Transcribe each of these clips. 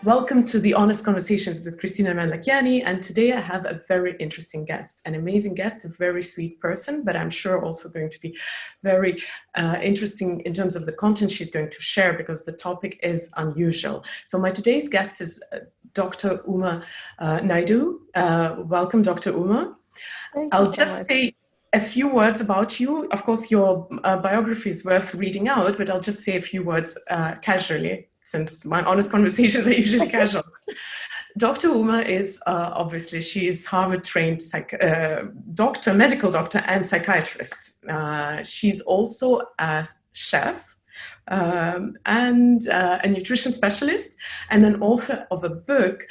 Welcome to the Honest Conversations with Kristina and Mand-Lakhiani. And today I have a very interesting guest, an amazing guest, a very sweet person, but I'm sure also going to be very interesting in terms of the content she's going to share, because the topic is unusual. So my today's guest is Dr. Uma Naidoo. Welcome, Dr. Uma. I'll just say a few words about you. Of course, your biography is worth reading out, but I'll just say a few words casually, since my honest conversations are usually casual. Dr. Uma is obviously, she is Harvard-trained doctor, medical doctor, and psychiatrist. She's also a chef and a nutrition specialist, and an author of a book,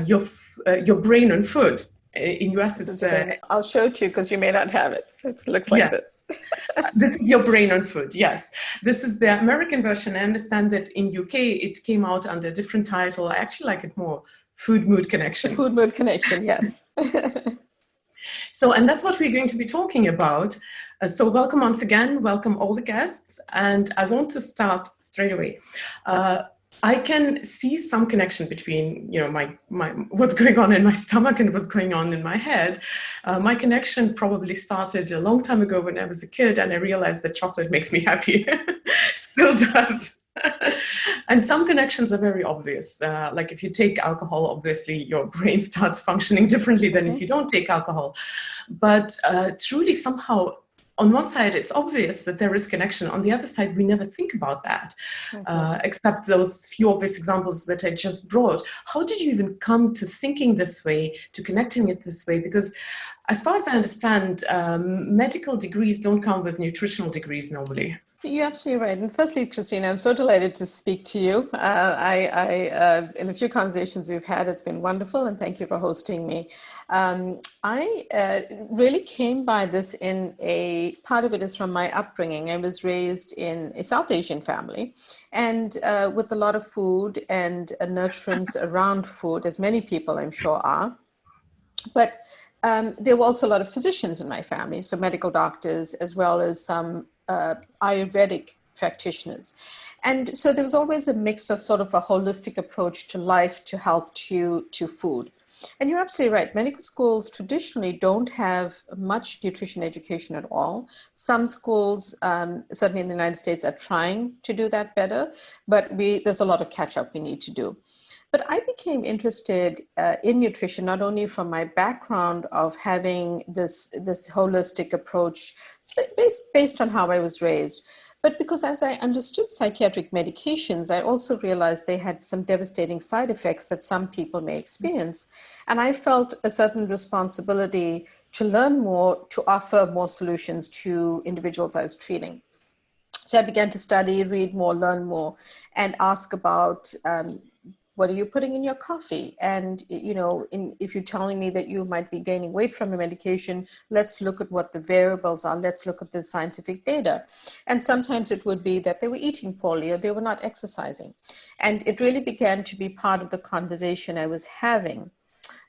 Your Brain on Food. In US, it's I'll show it to you because you may not have it. It looks like this. This is Your Brain on Food. Yes, this is the American version. I understand that in UK it came out under a different title. I actually like it more, Food Mood Connection. The Food Mood Connection, yes. So, and that's what we're going to be talking about. So welcome once again, welcome all the guests. And I want to start straight away. I can see some connection between, my what's going on in my stomach and what's going on in my head. My connection probably started a long time ago when I was a kid, and I realized that chocolate makes me happy. Still does. And some connections are very obvious. Like if you take alcohol, obviously your brain starts functioning differently than if you don't take alcohol. But truly somehow, on one side, it's obvious that there is connection. On the other side, we never think about that, except those few obvious examples that I just brought. How did you even come to thinking this way, to connecting it this way? Because as far as I understand, medical degrees don't come with nutritional degrees normally. You're absolutely right. And firstly, Kristina, I'm so delighted to speak to you. In a few conversations we've had, it's been wonderful, and thank you for hosting me. I really came by this in a part of it is from my upbringing. I was raised in a South Asian family, and with a lot of food and nurturance around food, as many people I'm sure are. But there were also a lot of physicians in my family, so medical doctors, as well as some Ayurvedic practitioners. And so there was always a mix of sort of a holistic approach to life, to health, to food. And you're absolutely right. Medical schools traditionally don't have much nutrition education at all. Some schools, certainly in the United States, are trying to do that better, but there's a lot of catch up we need to do. But I became interested in nutrition, not only from my background of having this holistic approach based on how I was raised, but because as I understood psychiatric medications, I also realized they had some devastating side effects that some people may experience. And I felt a certain responsibility to learn more, to offer more solutions to individuals I was treating. So I began to study, read more, learn more, and ask about what are you putting in your coffee? And, if you're telling me that you might be gaining weight from a medication, let's look at what the variables are. Let's look at the scientific data. And sometimes it would be that they were eating poorly or they were not exercising. And it really began to be part of the conversation I was having.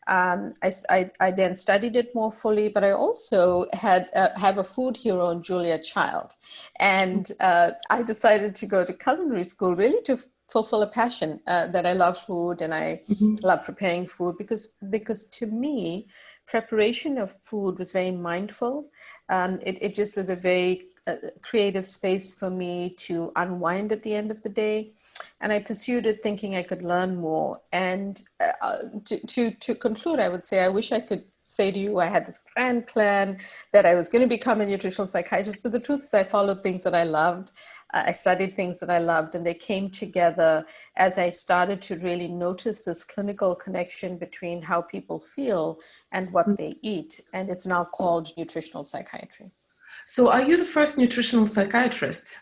I then studied it more fully, but I also have a food hero in Julia Child. And I decided to go to culinary school really to fulfill a passion that I love food, and I love preparing food because to me, preparation of food was very mindful. It just was a very creative space for me to unwind at the end of the day. And I pursued it thinking I could learn more. And to conclude, I would say, I wish I could say to you, I had this grand plan that I was going to become a nutritional psychiatrist, but the truth is I followed things that I loved. I studied things that I loved, and they came together as I started to really notice this clinical connection between how people feel and what they eat. And it's now called nutritional psychiatry. So are you the first nutritional psychiatrist?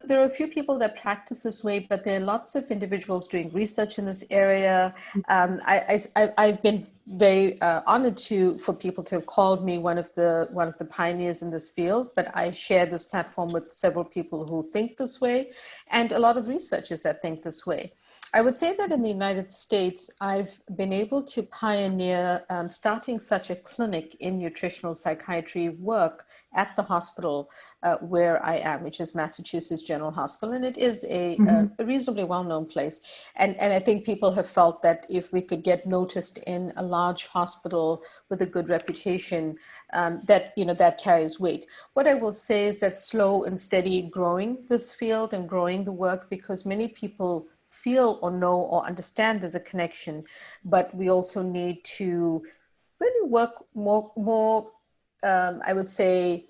There are a few people that practice this way, but there are lots of individuals doing research in this area. I've been very honored for people to have called me one of the pioneers in this field, but I share this platform with several people who think this way and a lot of researchers that think this way. I would say that in the United States, I've been able to pioneer starting such a clinic in nutritional psychiatry work at the hospital where I am, which is Massachusetts General Hospital. And it is a reasonably well-known place. And I think people have felt that if we could get noticed in a large hospital with a good reputation, that carries weight. What I will say is that slow and steady growing this field and growing the work, because many people feel or know or understand there's a connection, but we also need to really work more I would say,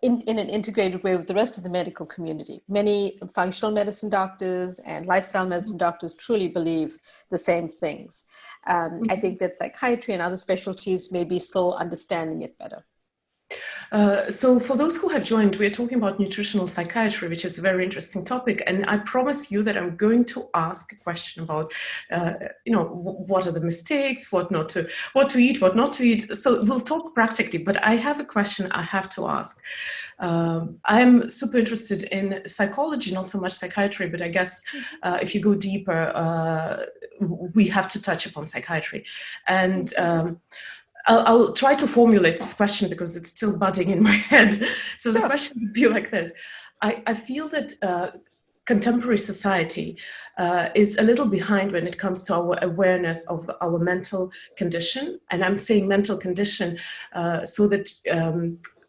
in an integrated way with the rest of the medical community. Many functional medicine doctors and lifestyle medicine doctors truly believe the same things. I think that psychiatry and other specialties may be still understanding it better. So for those who have joined, we're talking about nutritional psychiatry, which is a very interesting topic. And I promise you that I'm going to ask a question about, what are the mistakes, what to eat, what not to eat. So we'll talk practically, but I have a question I have to ask. I'm super interested in psychology, not so much psychiatry, but I guess if you go deeper, we have to touch upon psychiatry. And I'll try to formulate this question because it's still budding in my head. So the question would be like this. I feel that contemporary society is a little behind when it comes to our awareness of our mental condition. And I'm saying mental condition so that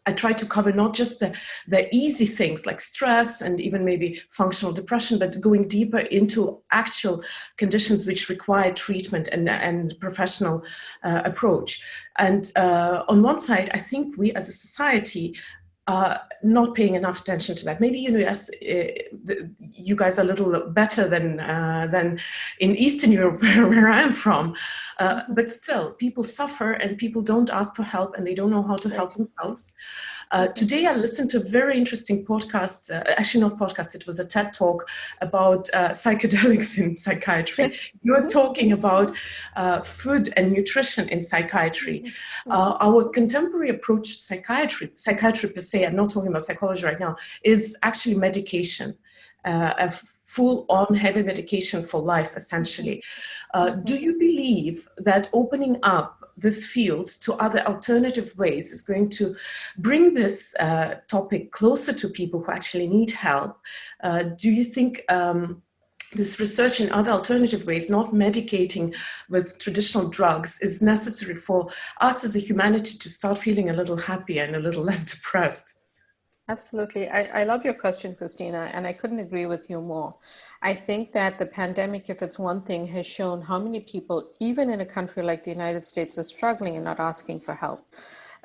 I try to cover not just the easy things like stress and even maybe functional depression, but going deeper into actual conditions which require treatment and professional approach. And on one side, I think we as a society are not paying enough attention to that. Maybe, yes, you guys are a little better than in Eastern Europe, where I'm from. But still, people suffer and people don't ask for help and they don't know how to help themselves. Today, I listened to a very interesting podcast, actually not podcast, it was a TED Talk about psychedelics in psychiatry. You're talking about food and nutrition in psychiatry. Our contemporary approach to psychiatry per se, I'm not talking about psychology right now, is actually medication, a full-on heavy medication for life, essentially. Do you believe that opening up this field to other alternative ways is going to bring this topic closer to people who actually need help? Do you think this research in other alternative ways, not medicating with traditional drugs, is necessary for us as a humanity to start feeling a little happier and a little less depressed? Absolutely. I love your question, Kristina, and I couldn't agree with you more. I think that the pandemic, if it's one thing, has shown how many people, even in a country like the United States, are struggling and not asking for help.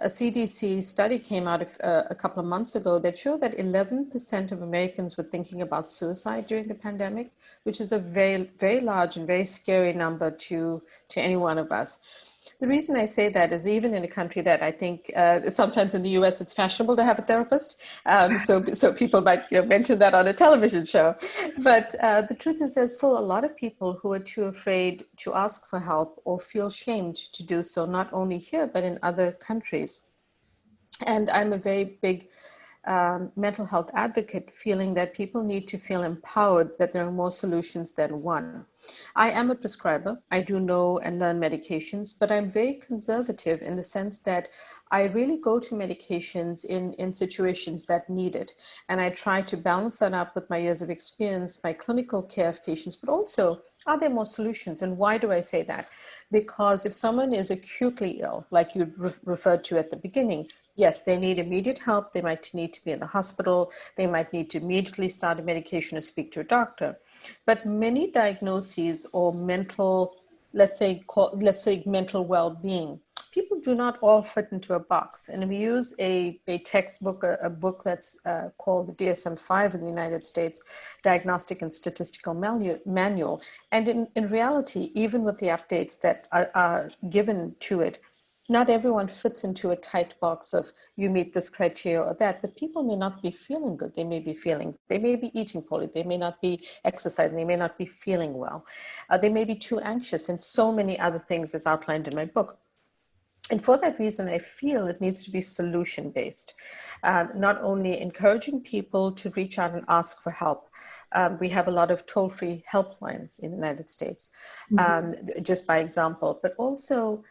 A CDC study came out a couple of months ago that showed that 11% of Americans were thinking about suicide during the pandemic, which is a very, very large and very scary number to any one of us. The reason I say that is even in a country that I think sometimes in the US it's fashionable to have a therapist. So people might mention that on a television show. But the truth is there's still a lot of people who are too afraid to ask for help or feel shamed to do so, not only here, but in other countries. And I'm a very big mental health advocate, feeling that people need to feel empowered, that there are more solutions than one. I am a prescriber. I do know and learn medications, but I'm very conservative in the sense that I really go to medications in situations that need it. And I try to balance that up with my years of experience, my clinical care of patients, but also, are there more solutions? And why do I say that? Because if someone is acutely ill, like you referred to at the beginning, yes, they need immediate help. They might need to be in the hospital. They might need to immediately start a medication or speak to a doctor. But many diagnoses or mental, let's say mental well-being, people do not all fit into a box. And we use a textbook, a book that's called the DSM-5 in the United States, Diagnostic and Statistical Manual. And in reality, even with the updates that are given to it, not everyone fits into a tight box of you meet this criteria or that, but people may not be feeling good. They may be eating poorly. They may not be exercising. They may not be feeling well. They may be too anxious and so many other things as outlined in my book. And for that reason, I feel it needs to be solution-based, not only encouraging people to reach out and ask for help. We have a lot of toll-free helplines in the United States, just by example, but also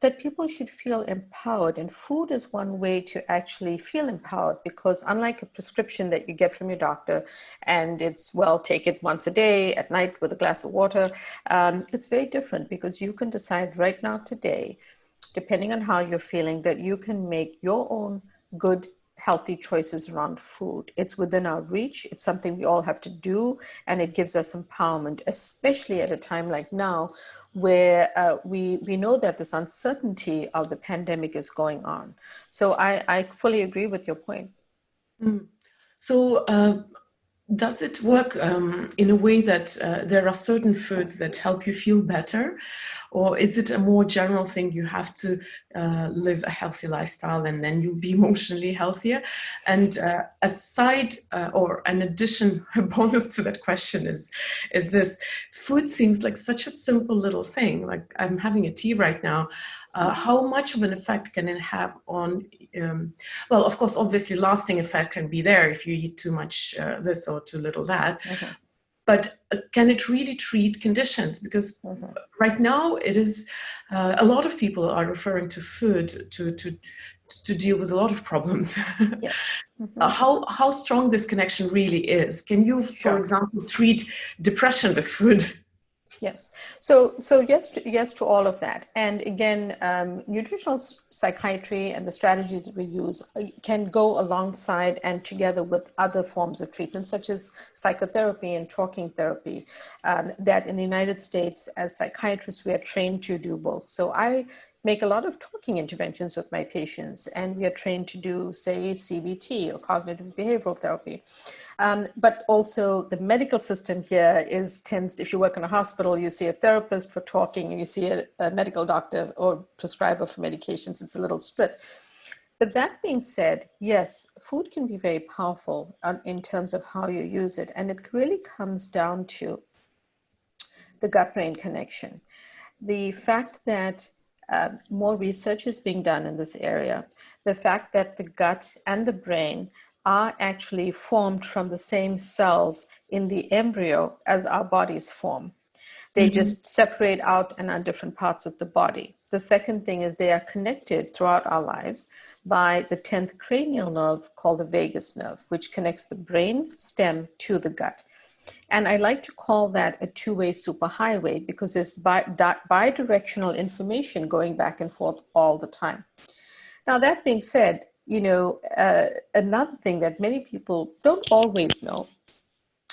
that people should feel empowered. And food is one way to actually feel empowered, because unlike a prescription that you get from your doctor and it's, well, take it once a day at night with a glass of water, it's very different, because you can decide right now today, depending on how you're feeling, that you can make your own good, healthy choices around food. It's within our reach. It's something we all have to do, and it gives us empowerment, especially at a time like now, where we know that this uncertainty of the pandemic is going on. So I fully agree with your point. So does it work in a way that there are certain foods that help you feel better? Or is it a more general thing, you have to live a healthy lifestyle and then you'll be emotionally healthier? And aside or an addition, a bonus to that question is this: food seems like such a simple little thing. Like, I'm having a tea right now. How much of an effect can it have on, well, of course, obviously lasting effect can be there if you eat too much this or too little that. But can it really treat conditions? Because right now it is, a lot of people are referring to food to deal with a lot of problems. Yes. How strong this connection really is? Can you, for example, treat depression with food? Yes. So yes to all of that. And again, nutritional psychiatry and the strategies that we use can go alongside and together with other forms of treatment, such as psychotherapy and talking therapy, that in the United States, as psychiatrists, we are trained to do both. So I make a lot of talking interventions with my patients, and we are trained to do, say, CBT or cognitive behavioral therapy. But also the medical system here tends, if you work in a hospital, you see a therapist for talking and you see a medical doctor or prescriber for medications. It's a little split. But that being said, yes, food can be very powerful in terms of how you use it. And it really comes down to the gut-brain connection. The fact that more research is being done in this area, the fact that the gut and the brain are actually formed from the same cells in the embryo as our bodies form. They just separate out and are different parts of the body. The second thing is they are connected throughout our lives by the 10th cranial nerve called the vagus nerve, which connects the brain stem to the gut. And I like to call that a two-way superhighway, because there's bi-directional information going back and forth all the time. Now, that being said, another thing that many people don't always know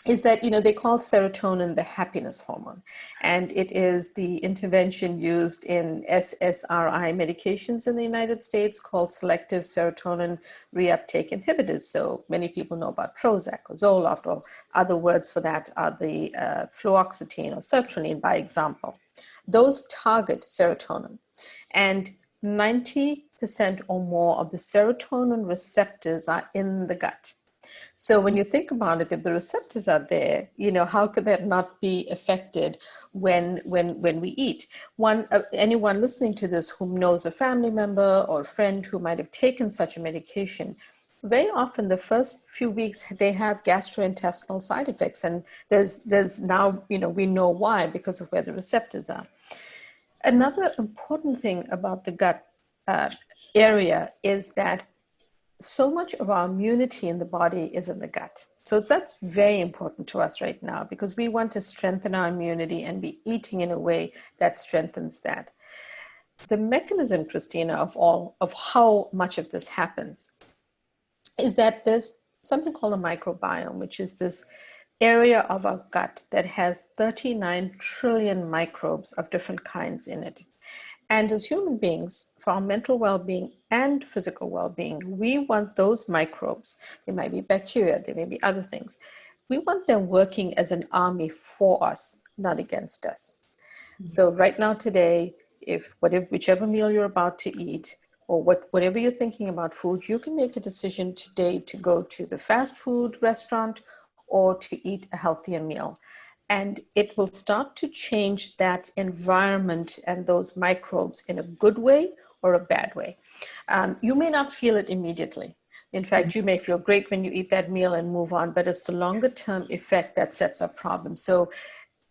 is that, they call serotonin the happiness hormone. And it is the intervention used in SSRI medications in the United States called selective serotonin reuptake inhibitors. So many people know about Prozac or Zoloft, or other words for that are the fluoxetine or sertraline, by example. Those target serotonin. And 90% or more of the serotonin receptors are in the gut. So when you think about it, if the receptors are there, how could that not be affected when we eat? Anyone listening to this who knows a family member or friend who might have taken such a medication, very often the first few weeks they have gastrointestinal side effects, and there's now, we know why, because of where the receptors are. Another important thing about the gut area is that so much of our immunity in the body is in the gut. So that's very important to us right now, because we want to strengthen our immunity and be eating in a way that strengthens that. The mechanism, Kristina, of how much of this happens is that there's something called a microbiome, which is this area of our gut that has 39 trillion microbes of different kinds in it. And as human beings, for our mental well-being and physical well-being, we want those microbes, they might be bacteria, they may be other things, we want them working as an army for us, not against us. So right now today, whichever meal you're about to eat, or whatever you're thinking about food, you can make a decision today to go to the fast food restaurant or to eat a healthier meal. And it will start to change that environment and those microbes in a good way or a bad way. You may not feel it immediately. In fact, you may feel great when you eat that meal and move on, but it's the longer term effect that sets up problems. So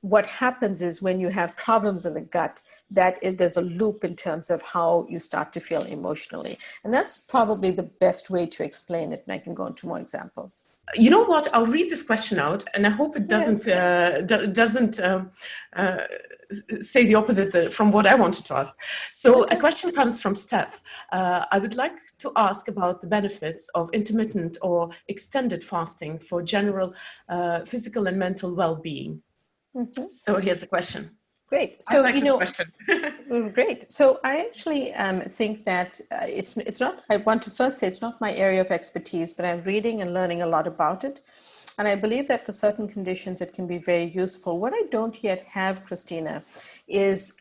what happens is when you have problems in the gut, there's a loop in terms of how you start to feel emotionally. And that's probably the best way to explain it. And I can go into more examples. You know what? I'll read this question out, and I hope it doesn't say the opposite from what I wanted to ask. So a question comes from Steph. I would like to ask about the benefits of intermittent or extended fasting for general physical and mental well-being. So here's the question. Great. So, I like the question. Great. So I actually think that it's not, I want to first say it's not my area of expertise, but I'm reading and learning a lot about it. And I believe that for certain conditions, it can be very useful. What I don't yet have, Kristina, is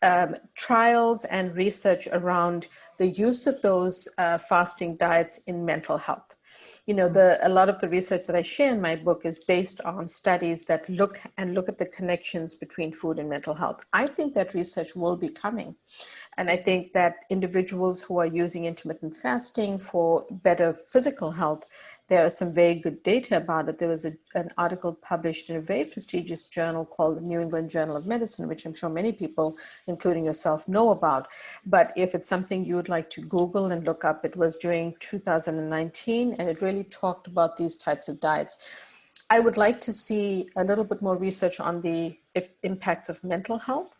trials and research around the use of those fasting diets in mental health. You know, a lot of the research that I share in my book is based on studies that look at the connections between food and mental health. I think that research will be coming. And I think that individuals who are using intermittent fasting for better physical health, there is some very good data about it. There was an article published in a very prestigious journal called the New England Journal of Medicine, which I'm sure many people, including yourself, know about. But if it's something you would like to Google and look up, it was during 2019, and it really talked about these types of diets. I would like to see a little bit more research on the impacts of mental health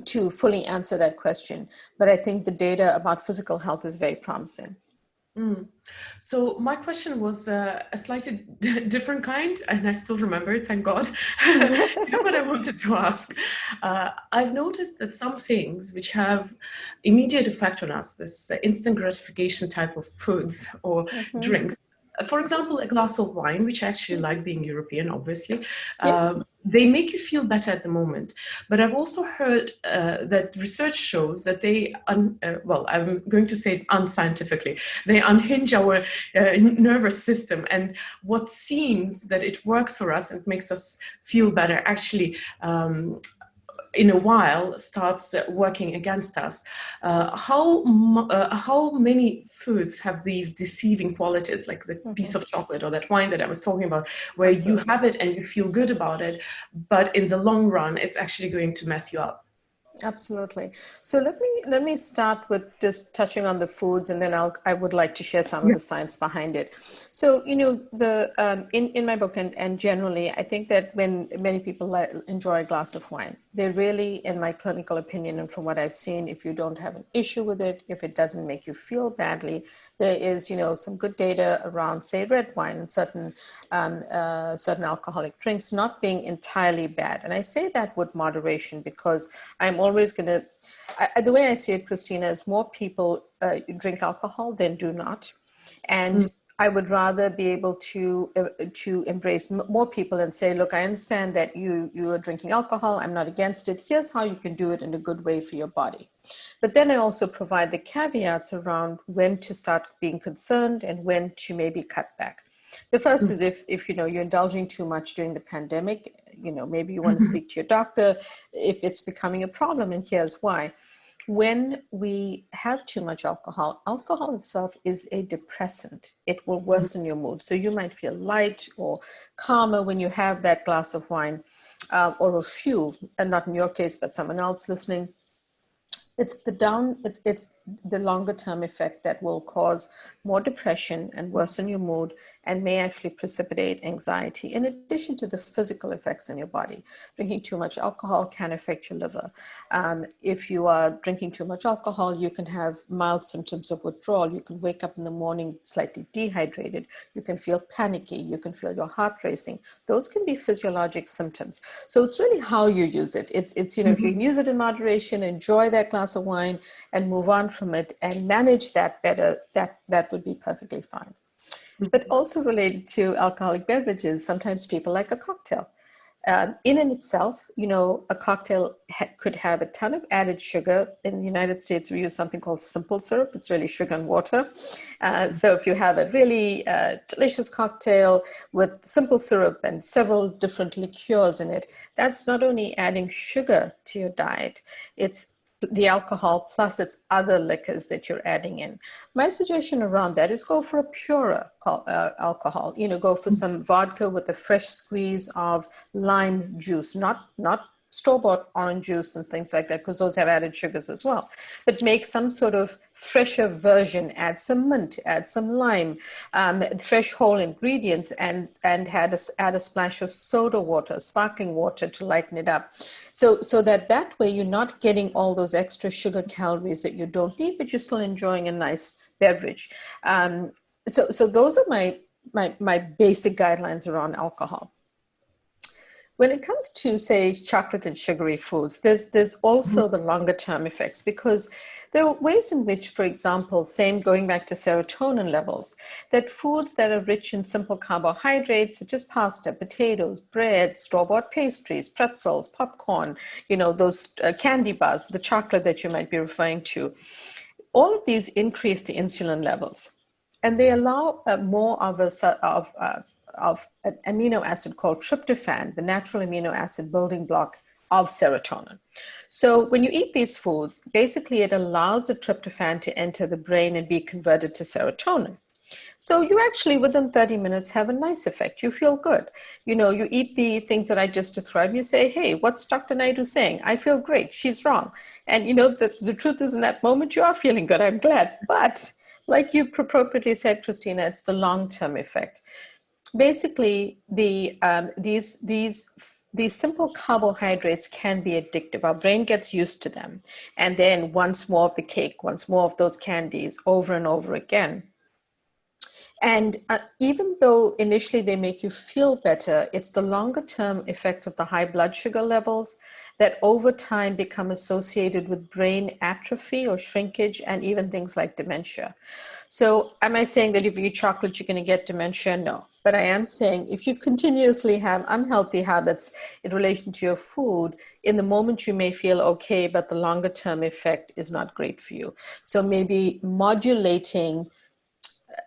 to fully answer that question. But I think the data about physical health is very promising. So my question was a slightly different kind, and I still remember it, thank God. You know what I wanted to ask? I've noticed that some things which have immediate effect on us, this instant gratification type of foods or drinks, for example, a glass of wine, which I actually like, being European, obviously, they make you feel better at the moment. But I've also heard that research shows that they, well, I'm going to say it unscientifically, they unhinge our nervous system. And what seems that it works for us and makes us feel better actually in a while starts working against us. How many foods have these deceiving qualities, like the piece of chocolate or that wine that I was talking about, where you have it and you feel good about it, but in the long run, it's actually going to mess you up? Absolutely. So let me start with just touching on the foods, and then I would like to share some of the science behind it. So, you know, in my book and generally, I think that when many people enjoy a glass of wine, they really, in my clinical opinion and from what I've seen, if you don't have an issue with it, if it doesn't make you feel badly, there is, you know, some good data around, say, red wine and certain alcoholic drinks not being entirely bad. And I say that with moderation because I'm always going to, the way I see it, Kristina, is more people drink alcohol than do not. And I would rather be able to embrace more people and say, look, I understand that you are drinking alcohol. I'm not against it. Here's how you can do it in a good way for your body. But then I also provide the caveats around when to start being concerned and when to maybe cut back. The first is if you know you're indulging too much during the pandemic, you know, maybe you want to speak to your doctor if it's becoming a problem, and here's why. When we have too much alcohol, alcohol itself is a depressant. It will worsen your mood. So you might feel light or calmer when you have that glass of wine or a few, and not in your case, but someone else listening. It's the longer term effect that will cause more depression and worsen your mood and may actually precipitate anxiety, in addition to the physical effects on your body. Drinking too much alcohol can affect your liver. If you are drinking too much alcohol, you can have mild symptoms of withdrawal. You can wake up in the morning slightly dehydrated. You can feel panicky. You can feel your heart racing. Those can be physiologic symptoms. So it's really how you use it. It's you know, if you can use it in moderation, enjoy that glass of wine and move on from it and manage that better, that would be perfectly fine. But also related to alcoholic beverages, sometimes people like a cocktail. In and itself, you know, a cocktail could have a ton of added sugar. In the United States, we use something called simple syrup. It's really sugar and water. So if you have a really delicious cocktail with simple syrup and several different liqueurs in it, that's not only adding sugar to your diet, it's the alcohol plus its other liquors that you're adding in. My suggestion around that is go for a purer alcohol. You know, go for some vodka with a fresh squeeze of lime juice, not store-bought orange juice and things like that, because those have added sugars as well. But make some sort of fresher version, add some mint, add some lime, fresh whole ingredients, and add a splash of soda water, sparkling water to lighten it up. So that way you're not getting all those extra sugar calories that you don't need, but you're still enjoying a nice beverage. So those are my basic guidelines around alcohol. When it comes to, say, chocolate and sugary foods, there's also the longer term effects, because there are ways in which, for example, same going back to serotonin levels, that foods that are rich in simple carbohydrates, such as pasta, potatoes, bread, store-bought pastries, pretzels, popcorn, you know, those candy bars, the chocolate that you might be referring to, all of these increase the insulin levels, and they allow more of an amino acid called tryptophan, the natural amino acid building block of serotonin. So when you eat these foods, basically it allows the tryptophan to enter the brain and be converted to serotonin. So you actually, within 30 minutes, have a nice effect. You feel good. You know, you eat the things that I just described. You say, hey, what's Dr. Naidoo saying? I feel great. She's wrong. And you know, the truth is, in that moment, you are feeling good. I'm glad. But like you appropriately said, Kristina, it's the long-term effect. Basically, these simple carbohydrates can be addictive. Our brain gets used to them, and then wants more of the cake, wants more of those candies over and over again. And even though initially they make you feel better, it's the longer term effects of the high blood sugar levels that over time become associated with brain atrophy or shrinkage, and even things like dementia. So am I saying that if you eat chocolate, you're going to get dementia? No. But I am saying if you continuously have unhealthy habits in relation to your food, in the moment you may feel okay, but the longer term effect is not great for you. So maybe modulating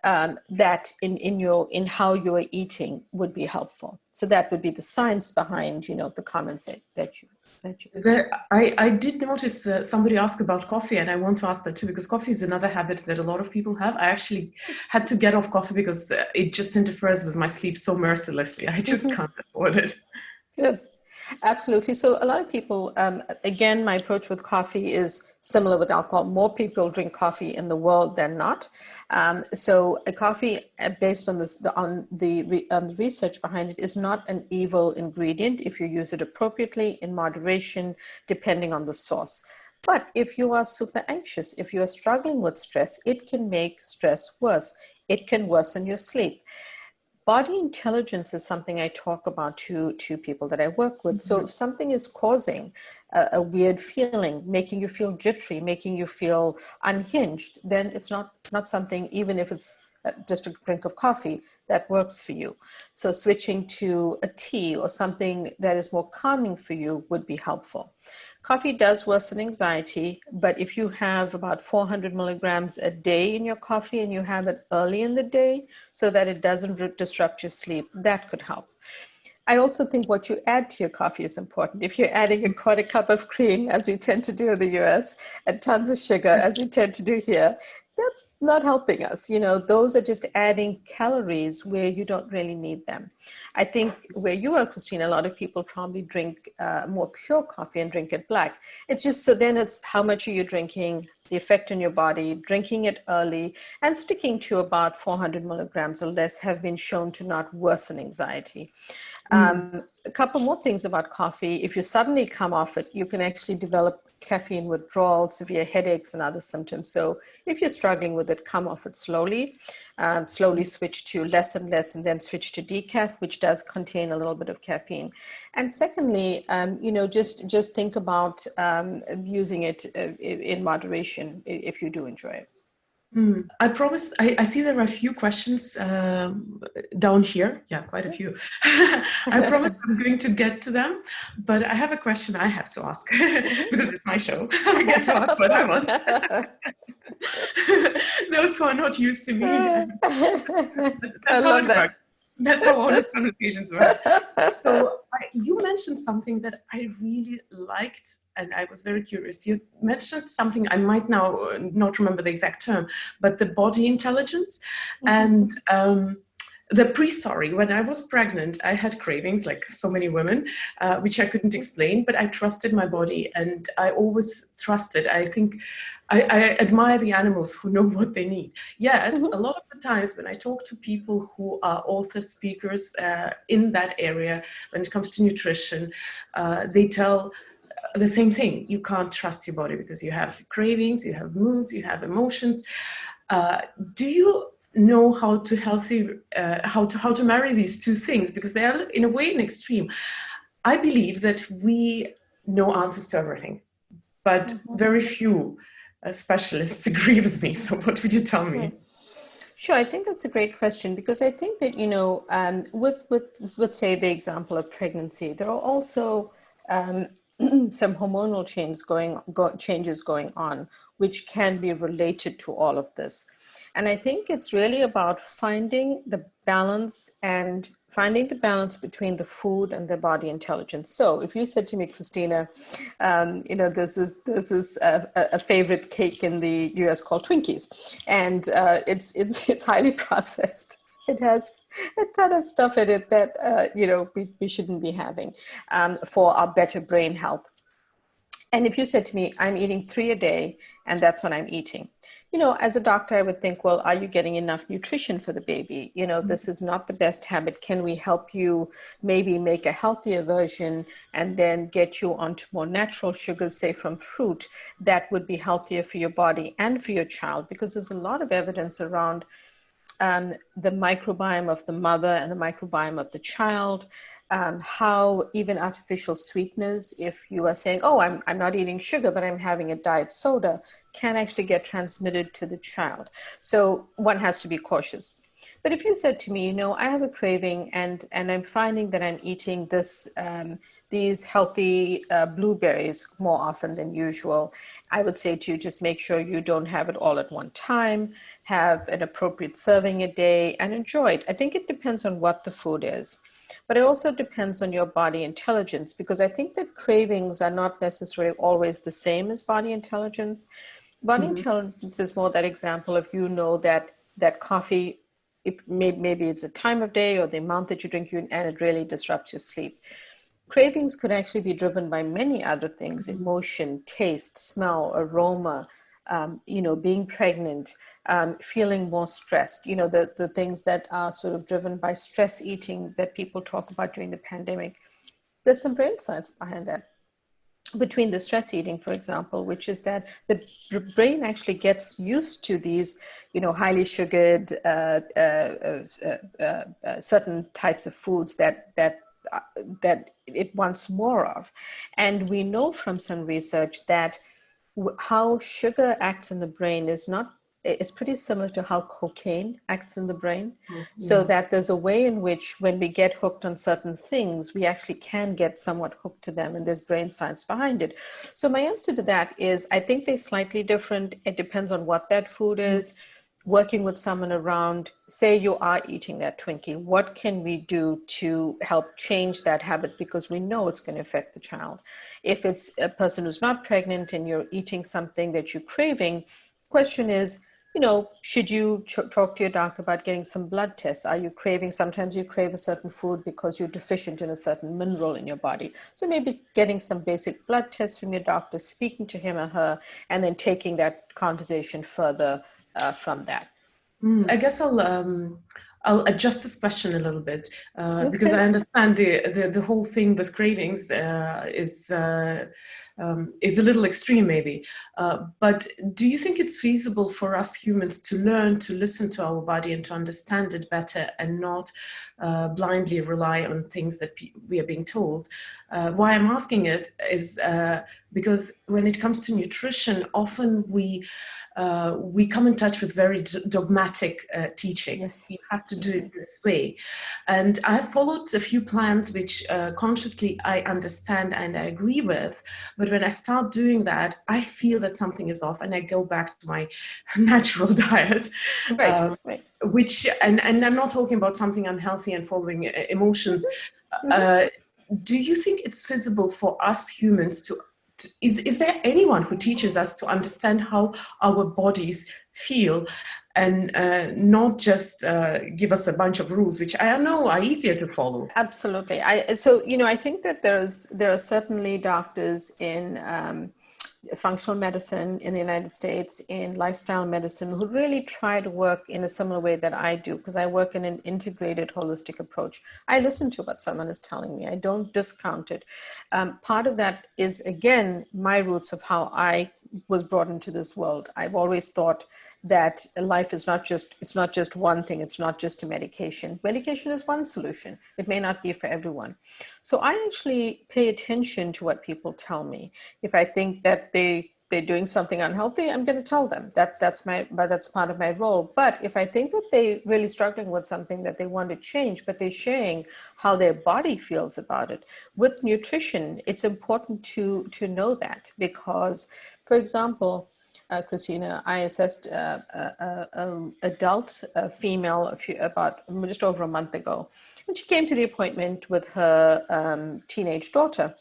that in how you are eating would be helpful. So that would be the science behind, you know, the comments that you. I did notice somebody asked about coffee, and I want to ask that too, because coffee is another habit that a lot of people have. I actually had to get off coffee because it just interferes with my sleep so mercilessly. I just can't afford it. Yes, absolutely. So a lot of people, again, my approach with coffee is similar with alcohol. More people drink coffee in the world than not. So a coffee, based on the research behind it, is not an evil ingredient if you use it appropriately, in moderation, depending on the source. But if you are super anxious, if you are struggling with stress, it can make stress worse. It can worsen your sleep. Body intelligence is something I talk about to people that I work with. So if something is causing a weird feeling, making you feel jittery, making you feel unhinged, then it's not something, even if it's just a drink of coffee, that works for you. So switching to a tea or something that is more calming for you would be helpful. Coffee does worsen anxiety, but if you have about 400 milligrams a day in your coffee and you have it early in the day so that it doesn't disrupt your sleep, that could help. I also think what you add to your coffee is important. If you're adding a quarter cup of cream, as we tend to do in the US, and tons of sugar, as we tend to do here, that's not helping us. You know, those are just adding calories where you don't really need them. I think where you are, Kristina, a lot of people probably drink more pure coffee and drink it black. It's just, so then it's how much are you drinking, the effect on your body, drinking it early, and sticking to about 400 milligrams or less have been shown to not worsen anxiety. A couple more things about coffee. If you suddenly come off it, you can actually develop caffeine withdrawal, severe headaches, and other symptoms. So if you're struggling with it, come off it slowly. Slowly switch to less and less, and then switch to decaf, which does contain a little bit of caffeine. And secondly, you know, just think about using it in moderation if you do enjoy it. I promise, I see there are a few questions down here. Yeah, quite a few. I promise I'm going to get to them, but I have a question I have to ask because it's my show. I get to ask what I want. Those who are not used to me. That's how it works. That's how honest conversations work. So you mentioned something that I really liked, and I was very curious. You mentioned something, I might now not remember the exact term, but the body intelligence. And the pre-story, when I was pregnant, I had cravings like so many women, which I couldn't explain, but I trusted my body, and I always trusted. I think I admire the animals who know what they need. Yet, a lot of the times when I talk to people who are authors, speakers in that area, when it comes to nutrition, they tell the same thing. You can't trust your body because you have cravings, you have moods, you have emotions. Do you know how to marry these two things, because they are in a way an extreme? I believe that we know answers to everything, but very few specialists agree with me. So what would you tell me? Sure, I think that's a great question, because I think that, with say the example of pregnancy, there are also some hormonal changes going on, which can be related to all of this. And I think it's really about finding the balance between the food and the body intelligence. So if you said to me, Kristina, this is a favorite cake in the US called Twinkies, and it's highly processed. It has a ton of stuff in it that we shouldn't be having for our better brain health. And if you said to me, I'm eating 3 a day, and that's what I'm eating, as a doctor, I would think, well, are you getting enough nutrition for the baby? This is not the best habit. Can we help you maybe make a healthier version and then get you onto more natural sugars, say from fruit, that would be healthier for your body and for your child? Because there's a lot of evidence around the microbiome of the mother and the microbiome of the child. How even artificial sweeteners, if you are saying, oh, I'm not eating sugar, but I'm having a diet soda, can actually get transmitted to the child. So one has to be cautious. But if you said to me, I have a craving and I'm finding that I'm eating these healthy blueberries more often than usual, I would say to you, just make sure you don't have it all at one time, have an appropriate serving a day, and enjoy it. I think it depends on what the food is. But it also depends on your body intelligence, because I think that cravings are not necessarily always the same as body intelligence. Body intelligence is more that example of, that coffee, maybe it's a time of day or the amount that you drink, and it really disrupts your sleep. Cravings could actually be driven by many other things: emotion, taste, smell, aroma, being pregnant, feeling more stressed, the things that are sort of driven by stress eating that people talk about during the pandemic. There's some brain science behind that. Between the stress eating, for example, which is that the brain actually gets used to these, highly sugared, certain types of foods that it wants more of. And we know from some research that how sugar acts in the brain is pretty similar to how cocaine acts in the brain. So that there's a way in which when we get hooked on certain things, we actually can get somewhat hooked to them, and there's brain science behind it. So my answer to that is, I think they're slightly different. It depends on what that food is. Working with someone around, say you are eating that Twinkie, what can we do to help change that habit? Because we know it's going to affect the child. If it's a person who's not pregnant and you're eating something that you're craving, question is, should you talk to your doctor about getting some blood tests? Are you craving? Sometimes you crave a certain food because you're deficient in a certain mineral in your body. So maybe getting some basic blood tests from your doctor, speaking to him or her, and then taking that conversation further from that. I guess I'll adjust this question a little bit because I understand the whole thing with cravings is a little extreme, maybe. But do you think it's feasible for us humans to learn to listen to our body and to understand it better, and not blindly rely on things that we are being told? Why I'm asking it is because when it comes to nutrition, often we come in touch with very dogmatic teachings. Yes. You have to do it this way. And I've followed a few plans which consciously I understand and I agree with. But when I start doing that, I feel that something is off, and I go back to my natural diet. Right. Which, and I'm not talking about something unhealthy and following emotions. do you think it's feasible for us humans is there anyone who teaches us to understand how our bodies feel, and not just give us a bunch of rules, which I know are easier to follow? Absolutely. So, I think that there are certainly doctors in functional medicine in the United States, in lifestyle medicine, who really try to work in a similar way that I do, because I work in an integrated, holistic approach. I listen to what someone is telling me. I don't discount it. Part of that is, again, my roots of how I was brought into this world. I've always thought that life is it's not just one thing. It's not just a medication. Medication is one solution. It may not be for everyone. So I actually pay attention to what people tell me. If I think that they're doing something unhealthy, I'm going to tell them that's part of my role. But if I think that they're really struggling with something that they want to change, but they're sharing how their body feels about it, with nutrition, it's important to know that, because, for example, Kristina, I assessed adult female about just over a month ago, and she came to the appointment with her teenage daughter.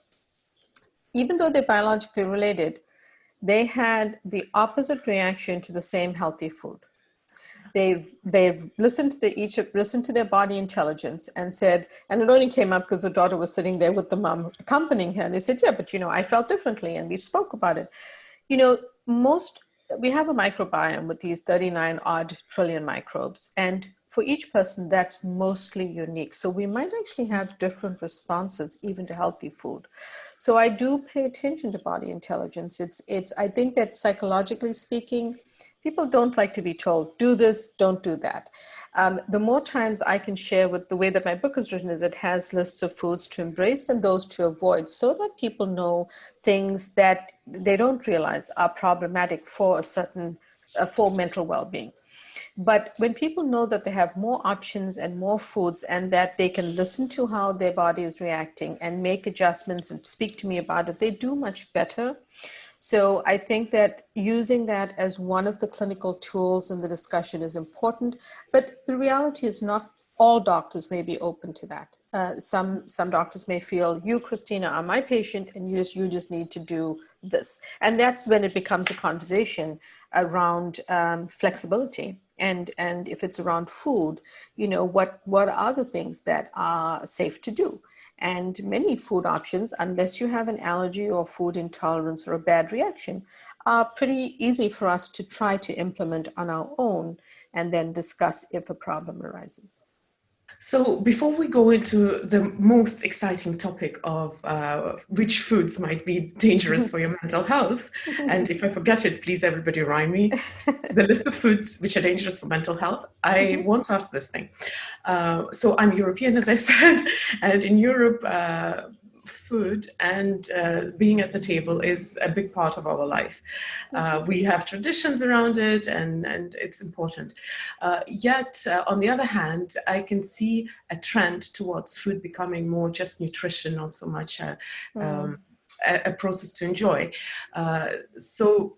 Even though they're biologically related, they had the opposite reaction to the same healthy food. They've listened to their body intelligence and said, and it only came up because the daughter was sitting there with the mom accompanying her, and they said, yeah, but I felt differently, and we spoke about it. We have a microbiome with these 39 odd trillion microbes, and for each person that's mostly unique. So we might actually have different responses even to healthy food. So I do pay attention to body intelligence. I think that psychologically speaking, people don't like to be told, do this, don't do that. The more times I can share, with the way that my book is written, is it has lists of foods to embrace and those to avoid, so that people know things that they don't realize are problematic for for mental well-being. But when people know that they have more options and more foods, and that they can listen to how their body is reacting and make adjustments and speak to me about it, they do much better. So I think that using that as one of the clinical tools in the discussion is important. But the reality is, not all doctors may be open to that. Some doctors may feel, you, Kristina, are my patient, and you just need to do this. And that's when it becomes a conversation around flexibility. And if it's around food, what are the things that are safe to do? And many food options, unless you have an allergy or food intolerance or a bad reaction, are pretty easy for us to try to implement on our own, and then discuss if a problem arises. So before we go into the most exciting topic of which foods might be dangerous for your mental health, and if I forget it, please everybody remind me, the list of foods which are dangerous for mental health, I want to ask this thing. So I'm European, as I said, and in Europe, food and being at the table is a big part of our life. We have traditions around it, and it's important. Yet, on the other hand, I can see a trend towards food becoming more just nutrition, not so much a process to enjoy. So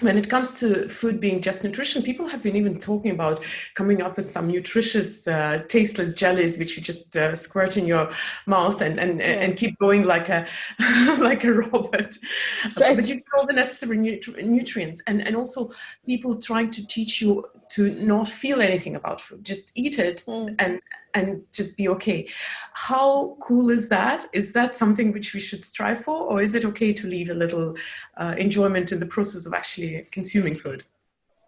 when it comes to food being just nutrition, people have been even talking about coming up with some nutritious, tasteless jellies, which you just squirt in your mouth and keep going like a like a robot. Right. But you get all the necessary nutrients, and also people trying to teach you to not feel anything about food, just eat it and just be okay. How cool is that? Is that something which we should strive for, or is it okay to leave a little enjoyment in the process of actually consuming food?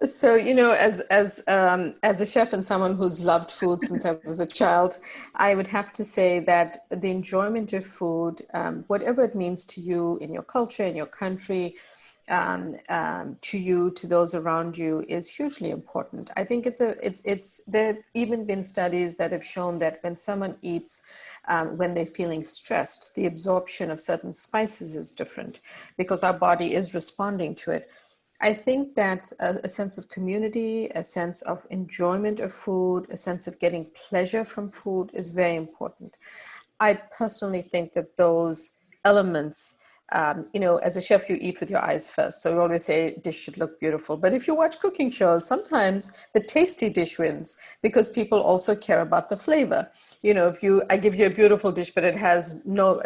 So, as a chef and someone who's loved food since I was a child, I would have to say that the enjoyment of food, whatever it means to you in your culture, in your country, to you, to those around you, is hugely important. I think there have even been studies that have shown that when someone eats, when they're feeling stressed, the absorption of certain spices is different, because our body is responding to it. I think that a sense of community, a sense of enjoyment of food, a sense of getting pleasure from food is very important. I personally think that those elements you know, as a chef, you eat with your eyes first. So we always say dish should look beautiful. But if you watch cooking shows, sometimes the tasty dish wins because people also care about the flavor. You know, I give you a beautiful dish, but it has no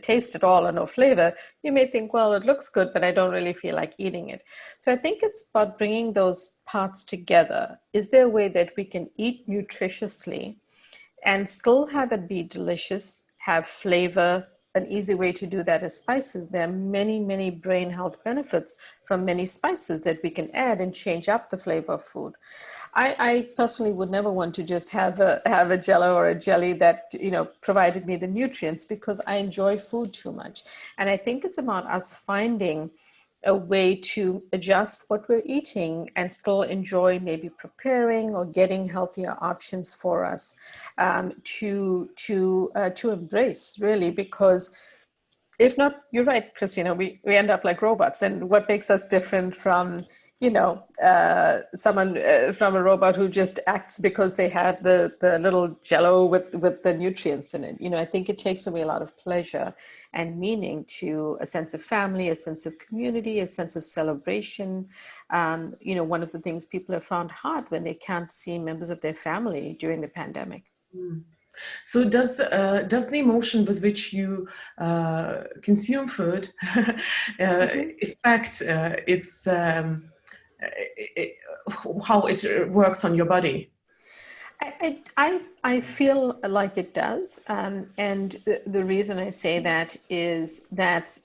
taste at all or no flavor, you may think, well, it looks good, but I don't really feel like eating it. So I think it's about bringing those parts together. Is there a way that we can eat nutritiously and still have it be delicious, have flavor? An easy way to do that is spices. There are many, many brain health benefits from many spices that we can add and change up the flavor of food. I personally would never want to just have a jello or a jelly that, you know, provided me the nutrients, because I enjoy food too much. And I think it's about us finding a way to adjust what we're eating and still enjoy maybe preparing or getting healthier options for us, to embrace, really. Because if not, you're right, Kristina, we end up like robots. And what makes us different from, you know, someone from a robot who just acts because they had the little jello with the nutrients in it? You know, I think it takes away a lot of pleasure and meaning to a sense of family, a sense of community, a sense of celebration. You know, one of the things people have found hard when they can't see members of their family during the pandemic. So does the emotion with which you consume food affect how it works on your body? I feel like it does. And the reason I say that is that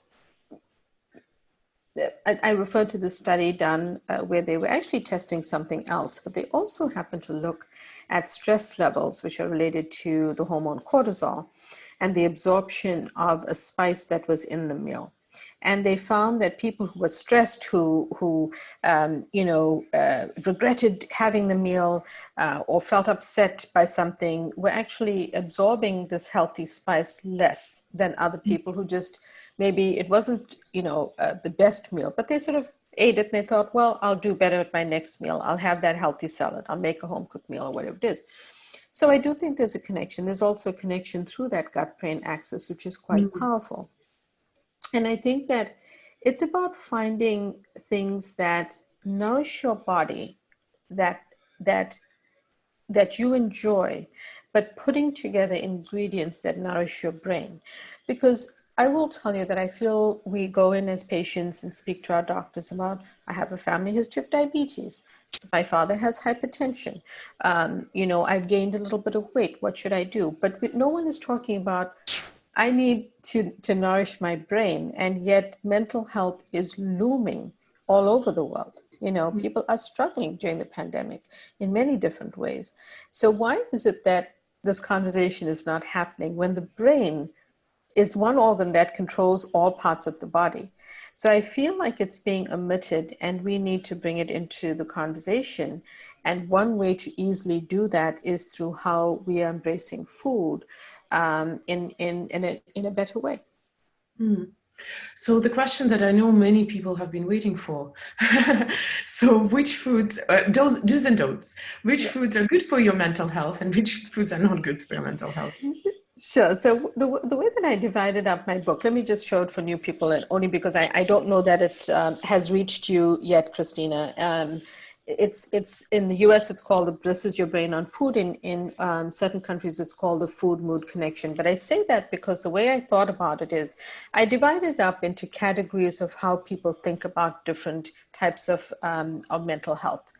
I referred to the study done where they were actually testing something else, but they also happened to look at stress levels, which are related to the hormone cortisol and the absorption of a spice that was in the meal. And they found that people who were stressed, who regretted having the meal or felt upset by something, were actually absorbing this healthy spice less than other people who just, maybe it wasn't, the best meal, but they sort of ate it and they thought, well, I'll do better at my next meal. I'll have that healthy salad. I'll make a home cooked meal or whatever it is. So I do think there's a connection. There's also a connection through that gut-brain axis, which is quite powerful. And I think that it's about finding things that nourish your body, that you enjoy, but putting together ingredients that nourish your brain. Because I will tell you that I feel we go in as patients and speak to our doctors about, I have a family history of diabetes. My father has hypertension. I've gained a little bit of weight. What should I do? But no one is talking about, I need to nourish my brain. And yet mental health is looming all over the world. People are struggling during the pandemic in many different ways. So why is it that this conversation is not happening when the brain is one organ that controls all parts of the body? So I feel like it's being omitted, and we need to bring it into the conversation. And one way to easily do that is through how we are embracing food in a better way. So the question that I know many people have been waiting for. So which foods, do's and don'ts, which foods are good for your mental health and which foods are not good for your mental health? Sure. So the way that I divided up my book, let me just show it for new people, and only because I don't know that it has reached you yet, Kristina. It's in the US, it's called This Is Your Brain on Food. In certain countries, it's called the Food Mood Connection. But I say that because the way I thought about it is I divided it up into categories of how people think about different types of mental health.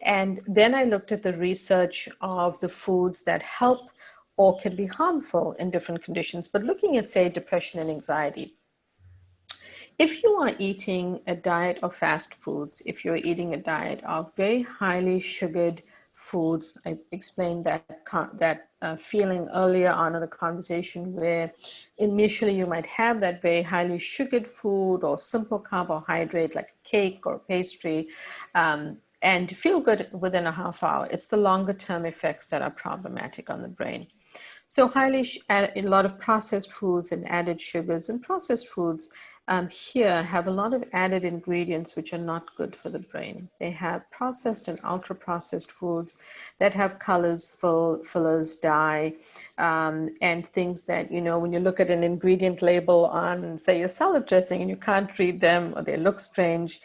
And then I looked at the research of the foods that help or can be harmful in different conditions, but looking at, say, depression and anxiety. If you are eating a diet of fast foods, if you're eating a diet of very highly sugared foods, I explained that feeling earlier on in the conversation, where initially you might have that very highly sugared food or simple carbohydrate like a cake or pastry, and feel good within a half hour. It's the longer term effects that are problematic on the brain. So a lot of processed foods and added sugars and processed foods here have a lot of added ingredients which are not good for the brain. They have processed and ultra processed foods that have colors, fillers, dye, and things that, you know, when you look at an ingredient label on, say, a salad dressing and you can't read them or they look strange,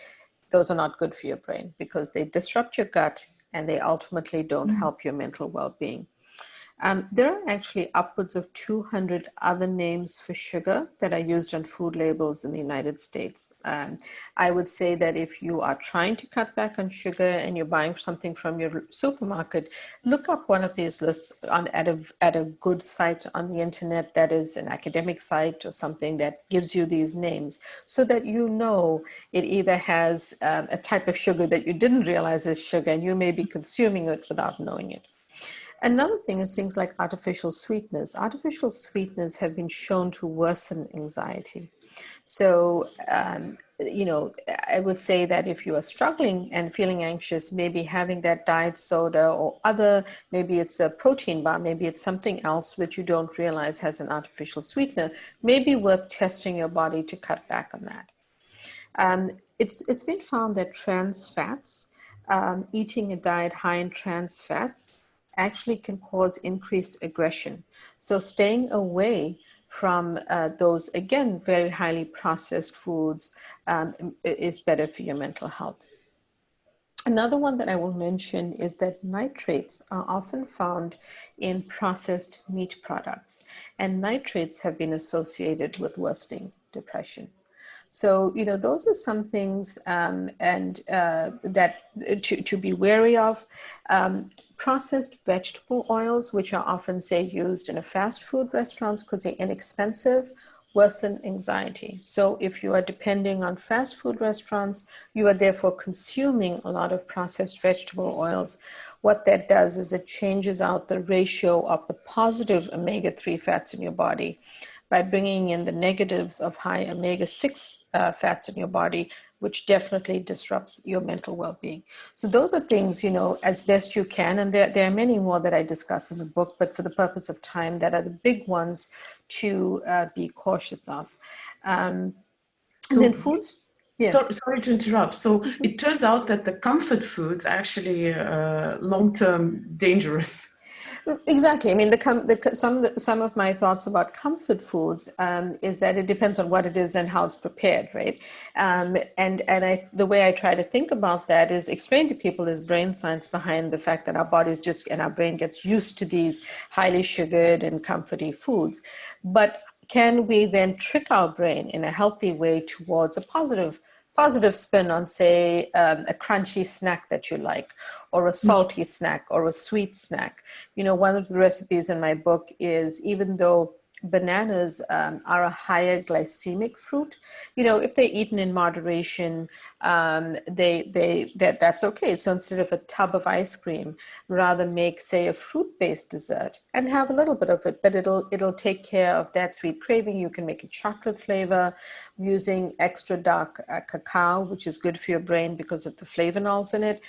those are not good for your brain because they disrupt your gut and they ultimately don't help your mental well-being. There are actually upwards of 200 other names for sugar that are used on food labels in the United States. I would say that if you are trying to cut back on sugar and you're buying something from your supermarket, look up one of these lists at a good site on the internet that is an academic site or something that gives you these names so that you know it either has a type of sugar that you didn't realize is sugar and you may be consuming it without knowing it. Another thing is things like artificial sweeteners. Artificial sweeteners have been shown to worsen anxiety. So, you know, I would say that if you are struggling and feeling anxious, maybe having that diet soda or other, maybe it's a protein bar, maybe it's something else that you don't realize has an artificial sweetener, may be worth testing your body to cut back on that. It's been found that trans fats, eating a diet high in trans fats, actually can cause increased aggression. So staying away from those, again, very highly processed foods is better for your mental health. Another one that I will mention is that nitrates are often found in processed meat products, and nitrates have been associated with worsening depression. So, you know, those are some things that to be wary of. Processed vegetable oils, which are often, say, used in a fast food restaurants because they're inexpensive, worsen anxiety. So if you are depending on fast food restaurants, you are therefore consuming a lot of processed vegetable oils. What that does is it changes out the ratio of the positive omega-3 fats in your body by bringing in the negatives of high omega-6 fats in your body, which definitely disrupts your mental well-being. So those are things, you know, as best you can. And there are many more that I discuss in the book, but for the purpose of time, that are the big ones to be cautious of. And then foods. Yeah. Sorry to interrupt. So it turns out that the comfort foods are actually long-term dangerous. Exactly. I mean, some of my thoughts about comfort foods is that it depends on what it is and how it's prepared, right? The way I try to think about that is explain to people is brain science behind the fact that our bodies and our brain gets used to these highly sugared and comforty foods. But can we then trick our brain in a healthy way towards a positive spin on, say, a crunchy snack that you like, or a salty snack, or a sweet snack? You know, one of the recipes in my book is, even though bananas are a higher glycemic fruit, you know, if they're eaten in moderation, that's okay. So instead of a tub of ice cream, rather make, say, a fruit-based dessert and have a little bit of it, but it'll take care of that sweet craving. You can make a chocolate flavor using extra dark cacao, which is good for your brain because of the flavonols in it.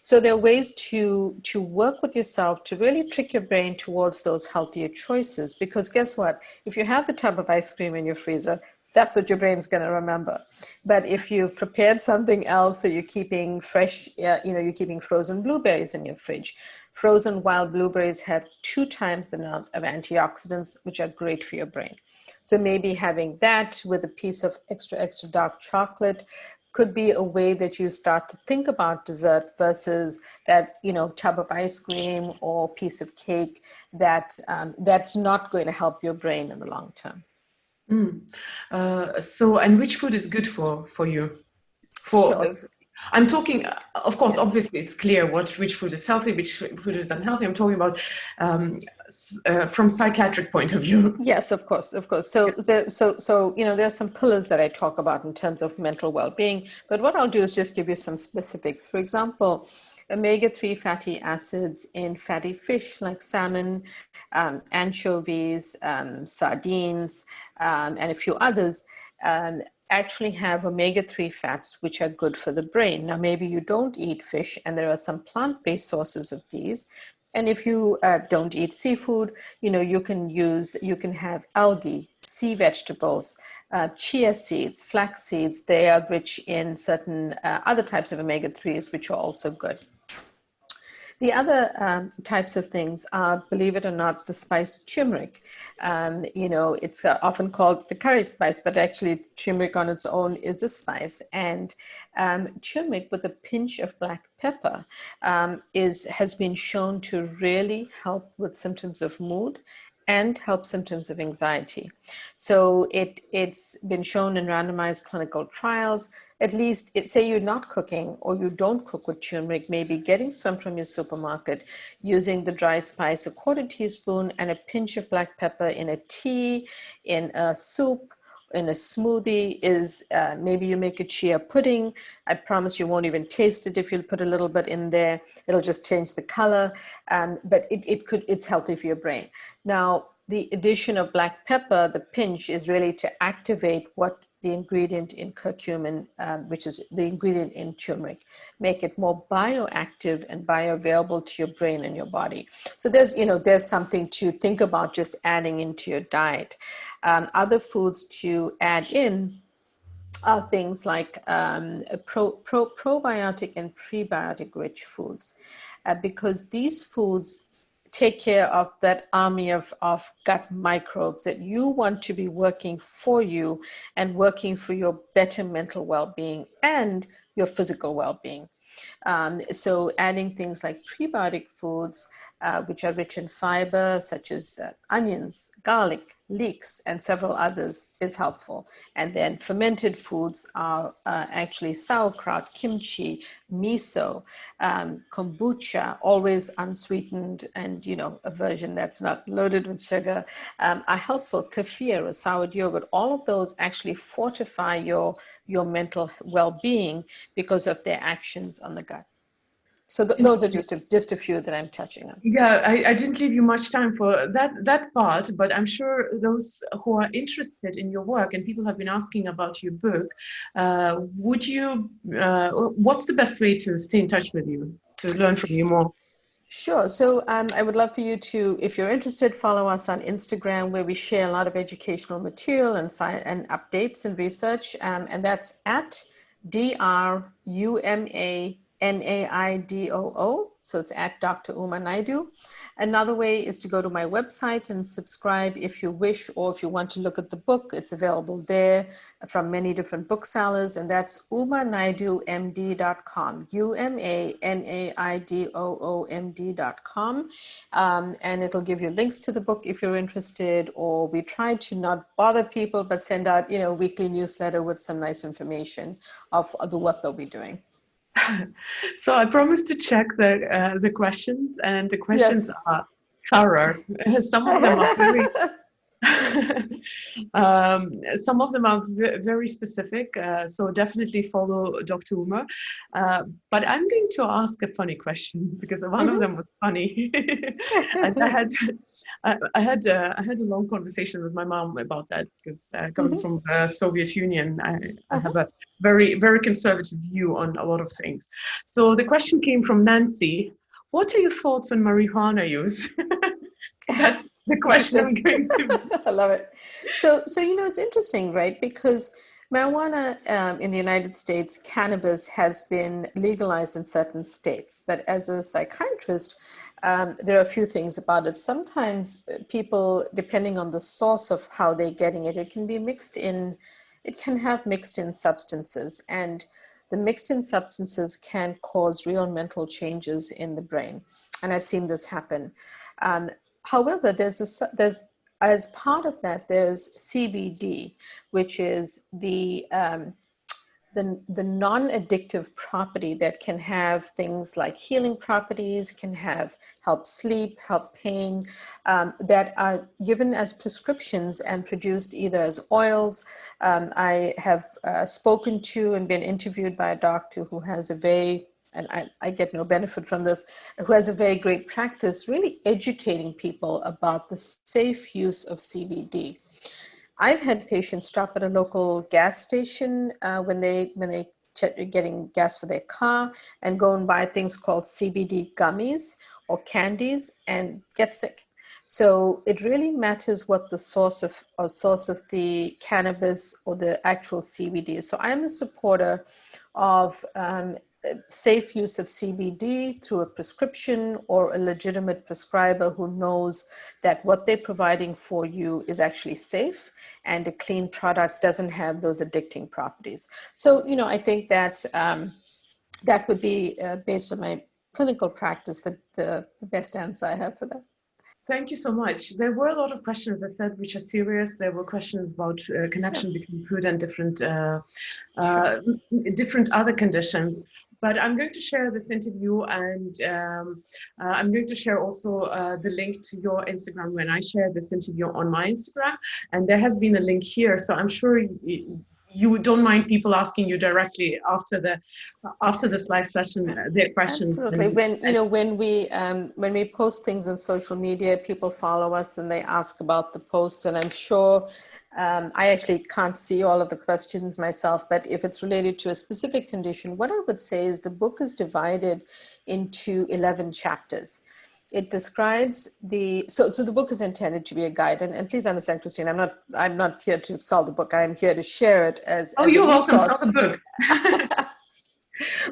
So there are ways to work with yourself to really trick your brain towards those healthier choices. Because guess what? If you have the tub of ice cream in your freezer, that's what your brain's going to remember. But if you've prepared something else, so you're keeping fresh, you're keeping frozen blueberries in your fridge. Frozen wild blueberries have 2 times the amount of antioxidants, which are great for your brain. So maybe having that with a piece of extra dark chocolate could be a way that you start to think about dessert versus that, you know, tub of ice cream or piece of cake that's not going to help your brain in the long term. And which food is good for you? Sure. I'm talking, of course, obviously it's clear which food is healthy, which food is unhealthy. I'm talking about from psychiatric point of view. Yes, of course. So, you know, there are some pillars that I talk about in terms of mental well-being. But what I'll do is just give you some specifics. For example, omega-3 fatty acids in fatty fish like salmon, anchovies, sardines, and a few others. Actually have omega-3 fats, which are good for the brain. Now, maybe you don't eat fish, and there are some plant-based sources of these. And if you don't eat seafood, you know, you can have algae sea vegetables, chia seeds, flax seeds. They are rich in certain other types of omega-3s, which are also good. The other types of things are, believe it or not, the spice turmeric. It's often called the curry spice, but actually turmeric on its own is a spice. And turmeric with a pinch of black pepper has been shown to really help with symptoms of mood and help symptoms of anxiety. So it's been shown in randomized clinical trials. At least, say you're not cooking or you don't cook with turmeric, maybe getting some from your supermarket, using the dry spice, a quarter teaspoon and a pinch of black pepper in a tea, in a soup, in a smoothie, is maybe you make a chia pudding. I promise you won't even taste it if you put a little bit in there. It'll just change the color, but it's healthy for your brain. Now, the addition of black pepper, the pinch, is really to activate what the ingredient in curcumin, which is the ingredient in turmeric, make it more bioactive and bioavailable to your brain and your body. So there's something to think about just adding into your diet. Other foods to add in are things like probiotic and prebiotic rich foods, because these foods take care of that army of gut microbes that you want to be working for you and working for your better mental well-being and your physical well-being. So adding things like prebiotic foods, which are rich in fiber, such as onions, garlic, leeks, and several others, is helpful. And then fermented foods are actually sauerkraut, kimchi, miso, kombucha, always unsweetened, and a version that's not loaded with sugar, are helpful. Kefir or soured yogurt, all of those actually fortify your mental well-being because of their actions on the gut. So those are just a few that I'm touching on. Yeah, I didn't leave you much time for that part, but I'm sure those who are interested in your work, and people have been asking about your book, what's the best way to stay in touch with you, to learn from you more? Sure. So I would love for you to, if you're interested, follow us on Instagram, where we share a lot of educational material and updates and research. And that's at DRUMANAIDOO. So it's at Dr. Uma Naidoo. Another way is to go to my website and subscribe if you wish, or if you want to look at the book, it's available there from many different booksellers, and that's umanaidoomd.com, UMANAIDOOMD.com. And it'll give you links to the book if you're interested, or we try to not bother people, but send out, weekly newsletter with some nice information of the work that we're doing. So I promised to check the questions, and the questions Yes. are thorough. Some of them are very some of them are very specific, so definitely follow Dr. Uma. But I'm going to ask a funny question, because one of them was funny. And I had a long conversation with my mom about that, because coming from the Soviet Union, I have a very, very conservative view on a lot of things. So the question came from Nancy. What are your thoughts on marijuana use? That's the question I'm going to. I love it. So it's interesting, right? Because marijuana in the United States, cannabis has been legalized in certain states. But as a psychiatrist, there are a few things about it. Sometimes people, depending on the source of how they're getting it, it can have mixed in substances. And the mixed in substances can cause real mental changes in the brain. And I've seen this happen. However, there's as part of that, there's CBD, which is the non-addictive property that can have things like healing properties, can help sleep, help pain, that are given as prescriptions and produced either as oils. I have spoken to and been interviewed by a doctor who has and I get no benefit from this, who has a very great practice really educating people about the safe use of CBD. I've had patients stop at a local gas station when they getting gas for their car, and go and buy things called CBD gummies or candies and get sick. So it really matters what the source of the cannabis or the actual CBD is. So I'm a supporter of safe use of CBD through a prescription or a legitimate prescriber who knows that what they're providing for you is actually safe and a clean product doesn't have those addicting properties. So, I think that that would be, based on my clinical practice, the best answer I have for that. Thank you so much. There were a lot of questions, I said, which are serious. There were questions about connection between food and Sure. different other conditions. But I'm going to share this interview, and I'm going to share also the link to your Instagram when I share this interview on my Instagram. And there has been a link here, so I'm sure you don't mind people asking you directly after this live session their questions. Absolutely. When we post things on social media, people follow us and they ask about the posts, and I'm sure I actually can't see all of the questions myself, but if it's related to a specific condition, what I would say is the book is divided into 11 chapters. It describes so the book is intended to be a guide, and please understand, Christine, I'm not here to sell the book. I'm here to share it as a You're welcome. resource. Sell the book.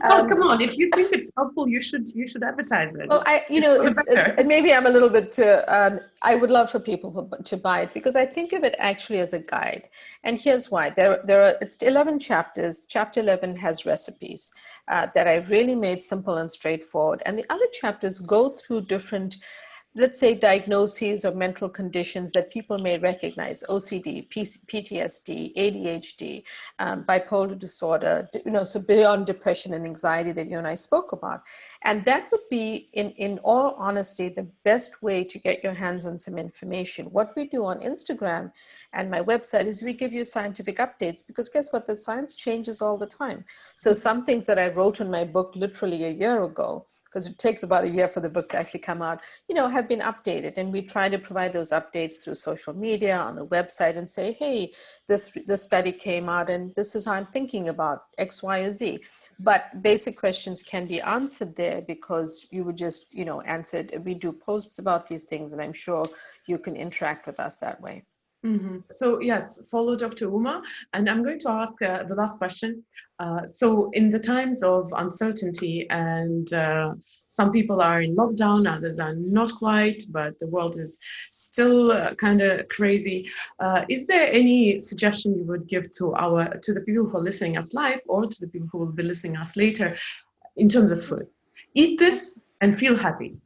Well, come on! If you think it's helpful, you should advertise it. Well, it's maybe I'm a little bit. I would love for people to buy it because I think of it actually as a guide, and here's why. It's 11 chapters. Chapter 11 has recipes that I've really made simple and straightforward, and the other chapters go through different, let's say, diagnoses or mental conditions that people may recognize: OCD, PTSD, ADHD, bipolar disorder, so beyond depression and anxiety that you and I spoke about. And that would be, in all honesty, the best way to get your hands on some information. What we do on Instagram and my website is we give you scientific updates, because guess what? The science changes all the time. So some things that I wrote in my book literally a year ago, because it takes about a year for the book to actually come out, have been updated. And we try to provide those updates through social media, on the website, and say, hey, this study came out and this is how I'm thinking about X, Y, or Z. But basic questions can be answered there because you would just, answer it. We do posts about these things, and I'm sure you can interact with us that way. Mm-hmm. So yes, follow Dr. Uma, and I'm going to ask the last question. So in the times of uncertainty, and some people are in lockdown, others are not quite, but the world is still kind of crazy. Is there any suggestion you would give to the people who are listening us live, or to the people who will be listening us later, in terms of food? Eat this and feel happy.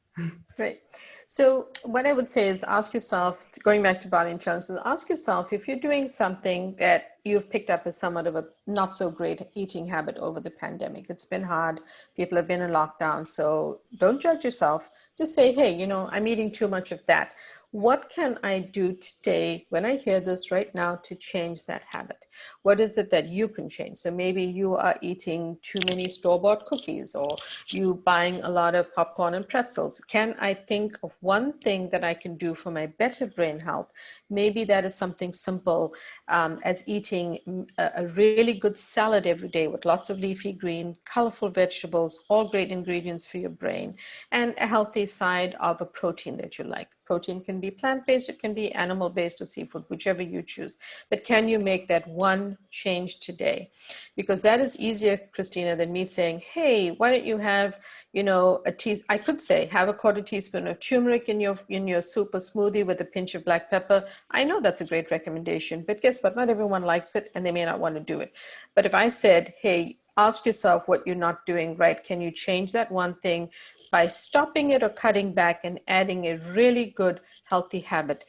Right. So what I would say is ask yourself, going back to body challenges, ask yourself if you're doing something that you've picked up as somewhat of a not so great eating habit over the pandemic. It's been hard. People have been in lockdown. So don't judge yourself. Just say, hey, I'm eating too much of that. What can I do today when I hear this right now to change that habit? What is it that you can change? So maybe you are eating too many store-bought cookies, or you buying a lot of popcorn and pretzels. Can I think of one thing that I can do for my better brain health? Maybe that is something simple as eating a really good salad every day with lots of leafy green, colorful vegetables, all great ingredients for your brain, and a healthy side of a protein that you like. Protein can be plant-based, it can be animal-based or seafood, whichever you choose. But can you make that one change today? Because that is easier, Kristina, than me saying, hey, why don't you have, I could say, have a quarter teaspoon of turmeric in your soup or smoothie with a pinch of black pepper. I know that's a great recommendation, but guess what? Not everyone likes it, and they may not want to do it. But if I said, hey, ask yourself what you're not doing right. Can you change that one thing by stopping it or cutting back and adding a really good healthy habit,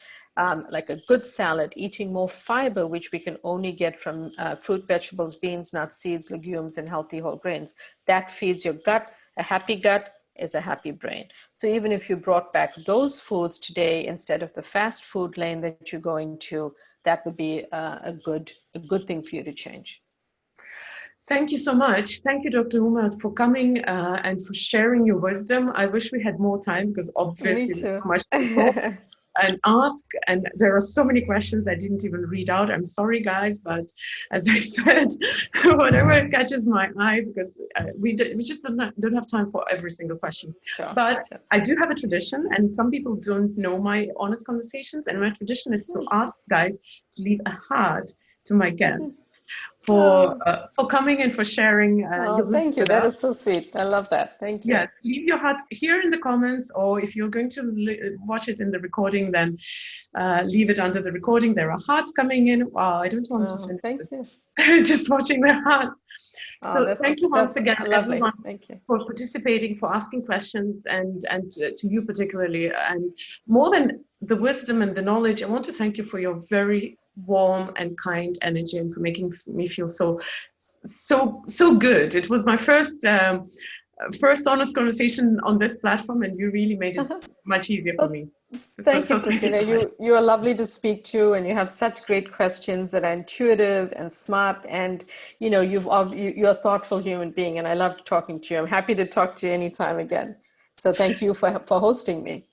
like a good salad, eating more fiber, which we can only get from fruit, vegetables, beans, nuts, seeds, legumes, and healthy whole grains. That feeds your gut. A happy gut is a happy brain. So even if you brought back those foods today instead of the fast food lane that you're going to, that would be a good thing for you to change. Thank you so much. Thank you, Dr. Uma, for coming and for sharing your wisdom. I wish we had more time because obviously Me too. there's so much to talk. and ask. And there are so many questions I didn't even read out. I'm sorry, guys, but as I said, whatever catches my eye, because we just don't have time for every single question. Sure. But I do have a tradition, and some people don't know my honest conversations. And my tradition is to ask guys to leave a heart to my guests for coming and for sharing. Thank you. That is so sweet. I love that. Thank you. Yes, leave your heart here in the comments, or if you're going to watch it in the recording, then leave it under the recording. There are hearts coming in. Wow, I don't want to finish thank this. You. Just watching their hearts. So thank you once again, lovely. everyone, thank you. for participating, for asking questions, and to you particularly. And more than the wisdom and the knowledge, I want to thank you for your very warm and kind energy, and for making me feel so good. It was my first honest conversation on this platform, and you really made it much easier for me. Thank you, Kristina. You are lovely to speak to, and you have such great questions that are intuitive and smart, and you're a thoughtful human being, and I love talking to you. I'm happy to talk to you anytime again. So thank you for hosting me.